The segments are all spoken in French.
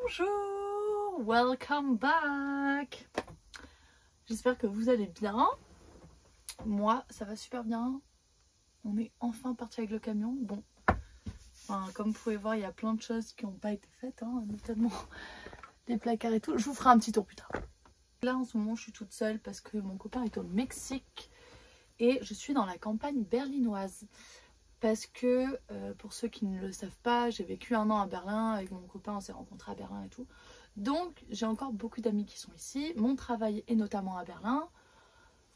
Bonjour, welcome back. J'espère que vous allez bien. Moi, ça va super bien. On est enfin parti avec le camion. Bon, enfin, comme vous pouvez voir, il y a plein de choses qui n'ont pas été faites, hein, notamment les placards et tout. Je vous ferai un petit tour plus tard. Là, en ce moment, je suis toute seule parce que mon copain est au Mexique et je suis dans la campagne berlinoise. Parce que, pour ceux qui ne le savent pas, j'ai vécu 1 an à Berlin, avec mon copain, on s'est rencontrés à Berlin et tout. Donc, j'ai encore beaucoup d'amis qui sont ici. Mon travail est notamment à Berlin.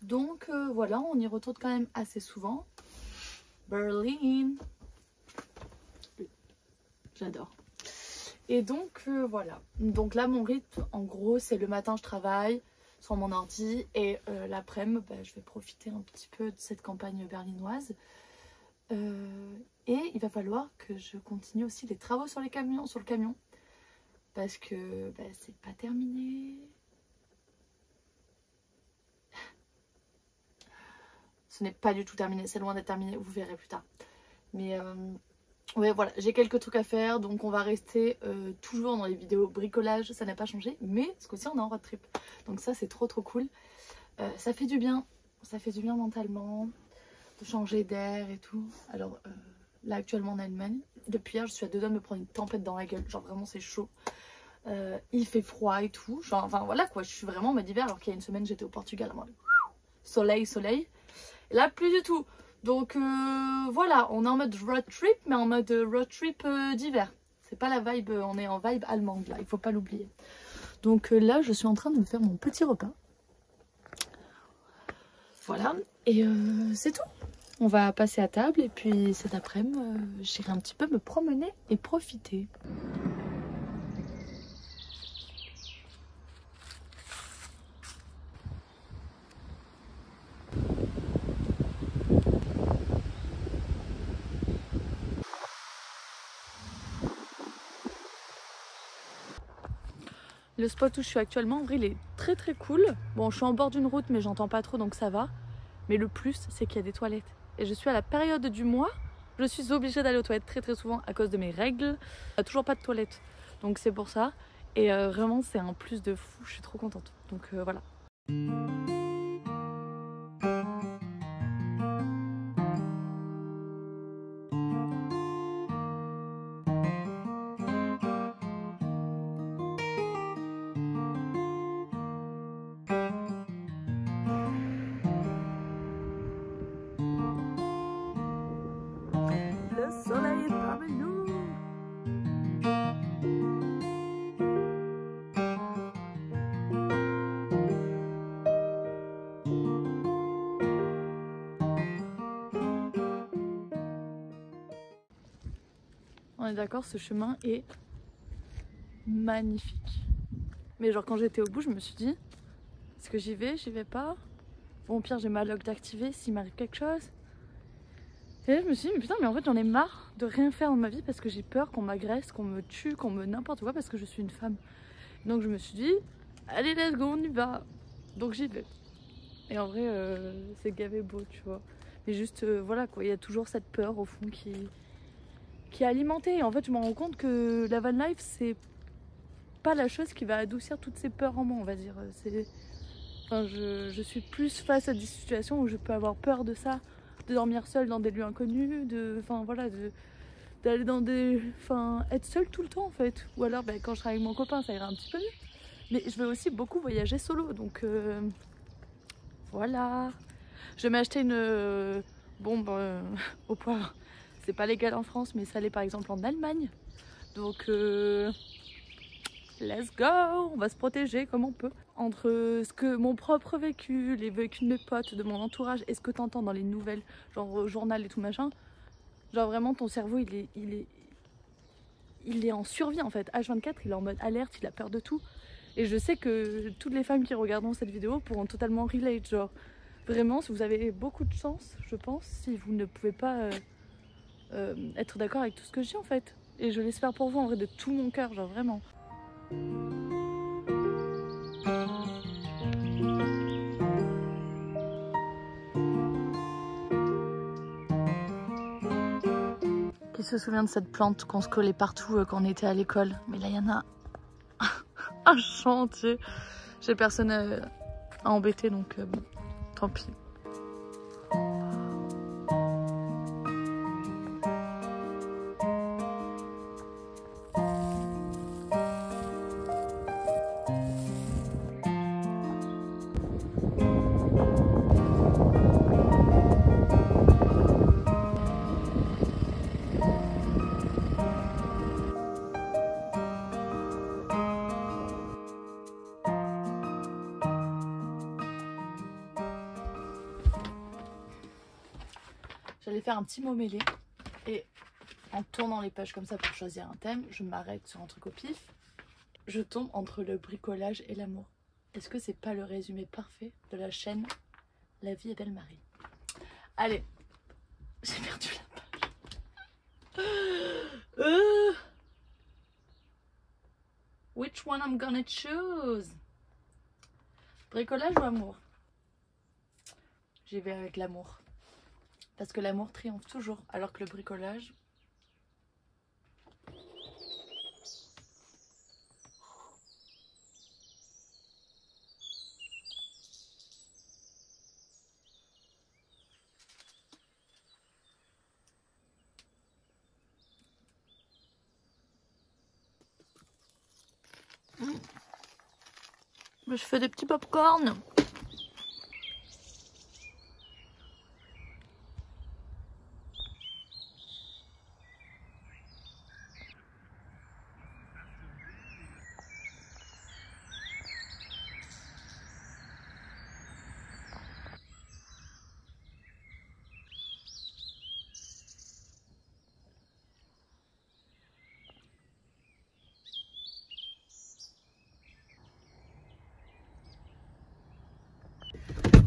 Donc, voilà, on y retourne quand même assez souvent. Berlin. J'adore. Et donc, voilà. Donc là, mon rythme, en gros, c'est le matin, je travaille sur mon ordi. Et l'après-midi, je vais profiter un petit peu de cette campagne berlinoise. Et il va falloir que je continue aussi les travaux sur le camion parce que c'est pas terminé. Ce n'est pas du tout terminé, c'est loin d'être terminé, vous verrez plus tard. Mais ouais, voilà, j'ai quelques trucs à faire, donc on va rester toujours dans les vidéos bricolage, ça n'a pas changé, mais ce coup-ci on est en road trip, donc ça c'est trop cool. Ça fait du bien mentalement de changer d'air et tout. Alors là actuellement en Allemagne, depuis hier je suis à 2 doigts de me prendre une tempête dans la gueule, genre vraiment c'est chaud, il fait froid et tout, genre enfin voilà quoi, je suis vraiment en mode hiver alors qu'il y a une semaine j'étais au Portugal en mode soleil, et là plus du tout. Donc voilà, on est en mode road trip, mais en mode road trip d'hiver, c'est pas la vibe, on est en vibe allemande là, il faut pas l'oublier. Donc là je suis en train de me faire mon petit repas, voilà, et c'est tout. On va passer à table et puis cet après-midi, j'irai un petit peu me promener et profiter. Le spot où je suis actuellement, en vrai, il est très cool. Bon, je suis en bord d'une route, mais j'entends pas trop, donc ça va. Mais le plus, c'est qu'il y a des toilettes. Et je suis à la période du mois, je suis obligée d'aller aux toilettes très souvent à cause de mes règles. Il n'y a toujours pas de toilettes, donc c'est pour ça. Et vraiment, c'est un plus de fou, je suis trop contente. Donc voilà. Le soleil est parmi nous. On est d'accord, ce chemin est magnifique. Mais genre quand j'étais au bout, je me suis dit, est-ce que j'y vais pas? Bon, au pire, j'ai ma log d'activer s'il m'arrive quelque chose. Et là, je me suis dit, mais putain, mais en fait, j'en ai marre de rien faire dans ma vie parce que j'ai peur qu'on m'agresse, qu'on me tue, qu'on me n'importe quoi parce que je suis une femme. Donc je me suis dit, allez, let's go, on y va. Donc j'y vais. Et en vrai, c'est gavé beau, tu vois. Mais juste, voilà quoi, il y a toujours cette peur au fond qui est alimentée. Et en fait, je me rends compte que la van life, c'est pas la chose qui va adoucir toutes ces peurs en moi, on va dire. Enfin, je suis plus face à des situations où je peux avoir peur de ça, de dormir seule dans des lieux inconnus, enfin voilà, d'aller dans des, enfin, être seule tout le temps en fait. Ou alors, quand je serai avec mon copain, ça ira un petit peu mieux. Mais je vais aussi beaucoup voyager solo, donc voilà. Je vais m'acheter une bombe au poivre. C'est pas légal en France, mais ça l'est par exemple en Allemagne. Donc let's go, on va se protéger comme on peut. Entre ce que mon propre vécu, les vécus de mes potes, de mon entourage, et ce que t'entends dans les nouvelles, genre au journal et tout machin, genre vraiment ton cerveau il est en survie en fait. H24, il est en mode alerte, il a peur de tout. Et je sais que toutes les femmes qui regarderont cette vidéo pourront totalement relate, genre vraiment si vous avez beaucoup de chance, je pense, si vous ne pouvez pas être d'accord avec tout ce que je dis en fait. Et je l'espère pour vous en vrai de tout mon cœur, genre vraiment. Qui se souvient de cette plante qu'on se collait partout quand on était à l'école? Mais là il y en a un chantier. J'ai personne à embêter donc bon, tant pis. J'allais faire un petit mot mêlé et en tournant les pages comme ça pour choisir un thème, je m'arrête sur un truc au pif. Je tombe entre le bricolage et l'amour. Est-ce que c'est pas le résumé parfait de la chaîne La vie est belle Marie? Allez, j'ai perdu la page. Which one I'm gonna choose? Bricolage ou amour? J'y vais avec l'amour. Parce que l'amour triomphe toujours, alors que le bricolage... Je fais des petits pop-corn.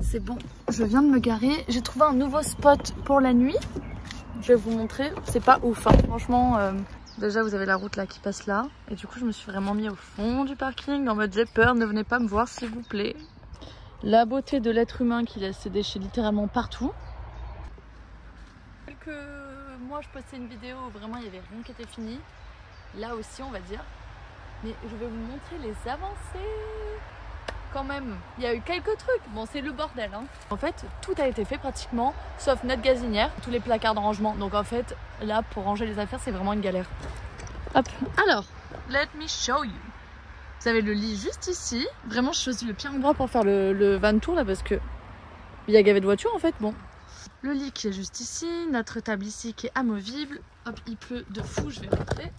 C'est bon, je viens de me garer. J'ai trouvé un nouveau spot pour la nuit. Je vais vous montrer. C'est pas ouf, hein. Franchement, déjà vous avez la route là qui passe là. Et du coup, je me suis vraiment mis au fond du parking en mode j'ai peur, ne venez pas me voir s'il vous plaît. La beauté de l'être humain qui laisse ses déchets littéralement partout. Quelques mois, je postais une vidéo où vraiment il n'y avait rien qui était fini. Là aussi, on va dire. Mais je vais vous montrer les avancées. Quand même, il y a eu quelques trucs. Bon, c'est le bordel, hein. En fait, tout a été fait pratiquement, sauf notre gazinière, tous les placards de rangement. Donc en fait, là, pour ranger les affaires, c'est vraiment une galère. Hop. Alors, let me show you. Vous avez le lit juste ici. Vraiment, je choisis le pire endroit pour faire le van tour là parce que il y a gavé de voitures en fait. Bon. Le lit qui est juste ici, notre table ici qui est amovible. Hop, il pleut de fou, je vais montrer.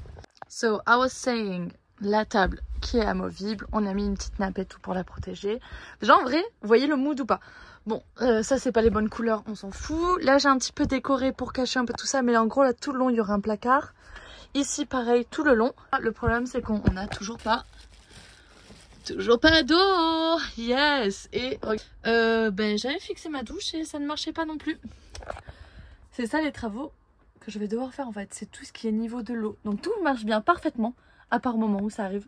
So, I was saying, la table qui est amovible, on a mis une petite nappe et tout pour la protéger. Déjà en vrai, vous voyez le mood ou pas? Bon, ça c'est pas les bonnes couleurs, on s'en fout. Là j'ai un petit peu décoré pour cacher un peu tout ça, mais en gros là tout le long il y aura un placard. Ici pareil tout le long. Le problème c'est qu'on n'a toujours pas d'eau. Yes. Et ben j'avais fixé ma douche et ça ne marchait pas non plus. C'est ça les travaux que je vais devoir faire en fait, c'est tout ce qui est niveau de l'eau. Donc tout marche bien parfaitement, à part au moment où ça arrive.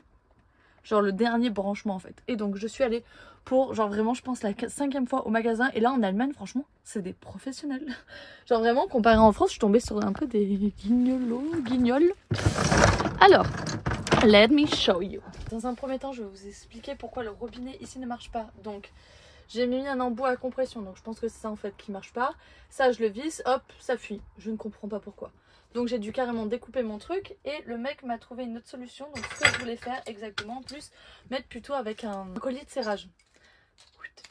Genre le dernier branchement en fait. Et donc je suis allée pour genre vraiment je pense la 5e fois au magasin. Et là en Allemagne franchement c'est des professionnels. Genre vraiment comparé en France je suis tombée sur un peu des guignols. Alors, let me show you. Dans un premier temps je vais vous expliquer pourquoi le robinet ici ne marche pas. Donc j'ai mis un embout à compression. Donc je pense que c'est ça en fait qui marche pas. Ça je le visse, hop ça fuit. Je ne comprends pas pourquoi. Donc j'ai dû carrément découper mon truc et le mec m'a trouvé une autre solution. Donc ce que je voulais faire exactement, en plus mettre plutôt avec un collier de serrage.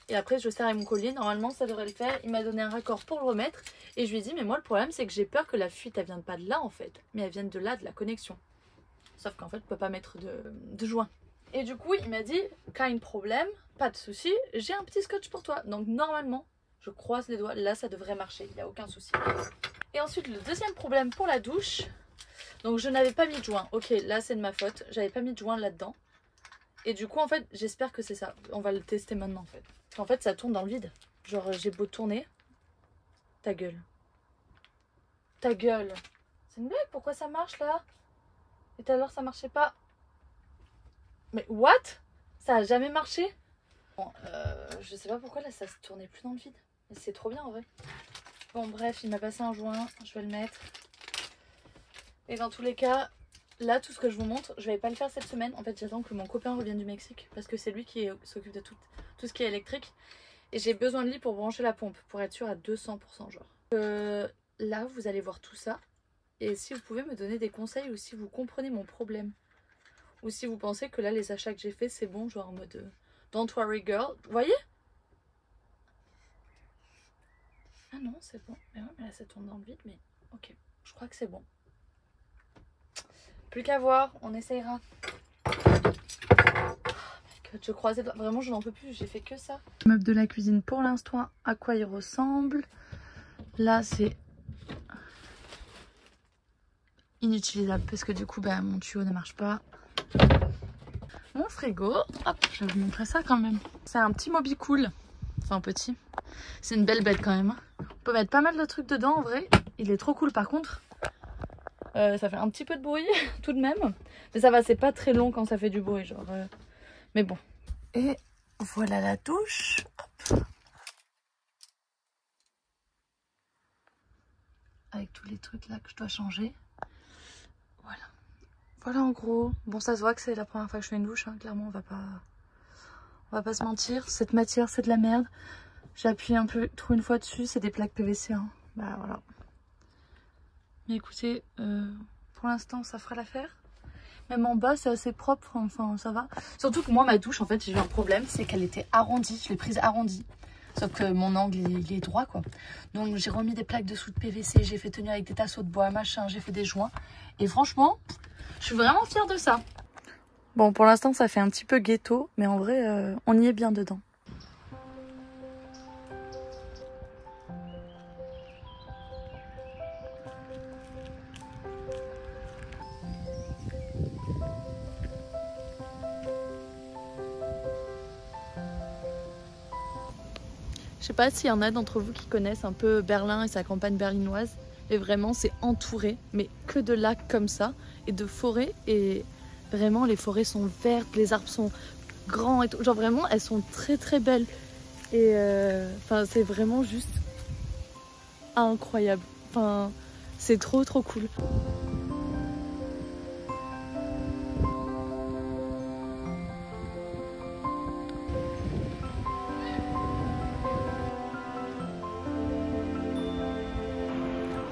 Et après je serre avec mon collier, normalement ça devrait le faire. Il m'a donné un raccord pour le remettre et je lui ai dit mais moi le problème c'est que j'ai peur que la fuite elle vienne pas de là en fait, mais elle vienne de là, de la connexion. Sauf qu'en fait je peux pas mettre de joint. Et du coup il m'a dit kind problème, pas de souci, j'ai un petit scotch pour toi. Donc normalement je croise les doigts, là ça devrait marcher, il n'y a aucun souci. Et ensuite le deuxième problème pour la douche, donc je n'avais pas mis de joint. Ok là c'est de ma faute, j'avais pas mis de joint là-dedans. Et du coup en fait j'espère que c'est ça, on va le tester maintenant en fait. En fait ça tourne dans le vide, genre j'ai beau tourner, ta gueule. Ta gueule. C'est une blague, pourquoi ça marche là? Et tout à l'heure ça marchait pas. Mais what? Ça a jamais marché? Bon, je sais pas pourquoi là ça se tournait plus dans le vide. Mais c'est trop bien en vrai. Bon bref, il m'a passé un joint, je vais le mettre. Et dans tous les cas, là tout ce que je vous montre, je vais pas le faire cette semaine. En fait j'attends que mon copain revienne du Mexique parce que c'est lui qui s'occupe de tout ce qui est électrique. Et j'ai besoin de lui pour brancher la pompe, pour être sûr à 200% genre. Là vous allez voir tout ça. Et si vous pouvez me donner des conseils ou si vous comprenez mon problème. Ou si vous pensez que là les achats que j'ai fait c'est bon, genre en mode don't worry girl. Vous voyez? Ah non c'est bon. Mais ouais mais là ça tourne dans le vide mais ok. Je crois que c'est bon. Plus qu'à voir, on essayera. Je croisais vraiment je n'en peux plus, j'ai fait que ça. Meuble de la cuisine pour l'instant, à quoi il ressemble. Là c'est inutilisable parce que du coup bah, mon tuyau ne marche pas. Mon frigo, hop, je vais vous montrer ça quand même. C'est un petit Moby Cool. Enfin petit. C'est une belle bête quand même. On peut mettre pas mal de trucs dedans en vrai. Il est trop cool par contre. Ça fait un petit peu de bruit tout de même. Mais ça va, c'est pas très long quand ça fait du bruit genre. Mais bon. Et voilà la douche. Hop. Avec tous les trucs là que je dois changer. Voilà. Voilà en gros. Bon ça se voit que c'est la première fois que je fais une douche. Hein. Clairement on va pas se mentir. Cette matière c'est de la merde. J'ai appuyé un peu trop une fois dessus. C'est des plaques PVC. Hein. Bah voilà. Mais écoutez, pour l'instant ça fera l'affaire. Même en bas c'est assez propre, enfin ça va. Surtout que moi ma douche en fait j'ai eu un problème, c'est qu'elle était arrondie, je l'ai prise arrondie. Sauf que mon angle il est droit quoi. Donc j'ai remis des plaques dessous de PVC, j'ai fait tenir avec des tasseaux de bois, machin, j'ai fait des joints. Et franchement, je suis vraiment fière de ça. Bon pour l'instant ça fait un petit peu ghetto, mais en vrai on y est bien dedans. Je sais pas s'il y en a d'entre vous qui connaissent un peu Berlin et sa campagne berlinoise. Et vraiment, c'est entouré, mais que de lacs comme ça, et de forêts. Et vraiment, les forêts sont vertes, les arbres sont grands et tout. Genre vraiment, elles sont très très belles. Et enfin, c'est vraiment juste incroyable. Enfin, c'est trop trop cool.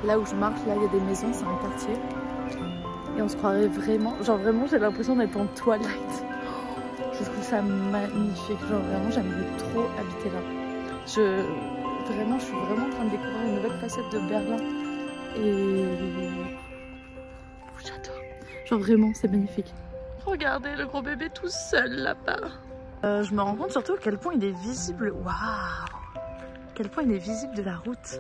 Là où je marche, là il y a des maisons, c'est un quartier. Et on se croirait vraiment, genre vraiment j'ai l'impression d'être en Twilight. Je trouve ça magnifique, genre vraiment j'aimerais trop habiter là. Vraiment, je suis vraiment en train de découvrir une nouvelle facette de Berlin. Et j'adore. Genre vraiment c'est magnifique. Regardez le gros bébé tout seul là-bas. Je me rends compte surtout à quel point il est visible. Waouh! À quel point il est visible de la route.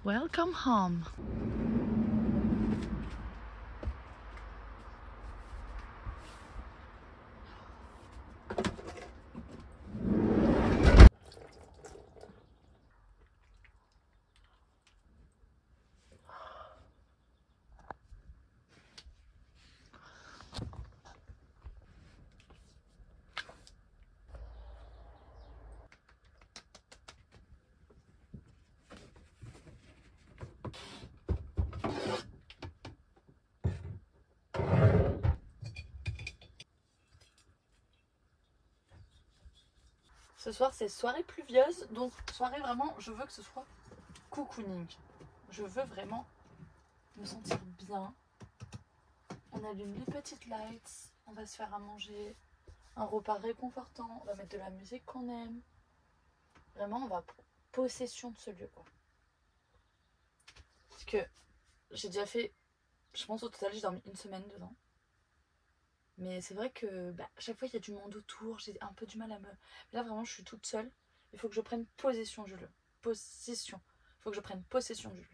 Welcome home. Ce soir c'est soirée pluvieuse, donc soirée vraiment, je veux que ce soit cocooning. Je veux vraiment me sentir bien. On allume les petites lights, on va se faire à manger, un repas réconfortant, on va mettre de la musique qu'on aime. Vraiment on va prendre possession de ce lieu quoi. Parce que j'ai déjà fait, je pense au total j'ai dormi une semaine dedans. Mais c'est vrai que bah, à chaque fois il y a du monde autour, j'ai un peu du mal à me... Là vraiment je suis toute seule, il faut que je prenne possession du lieu. Possession. Il faut que je prenne possession du lieu.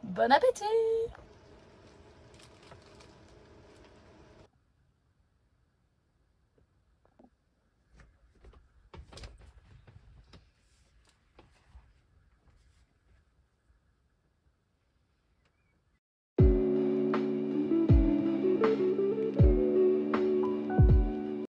Bon appétit!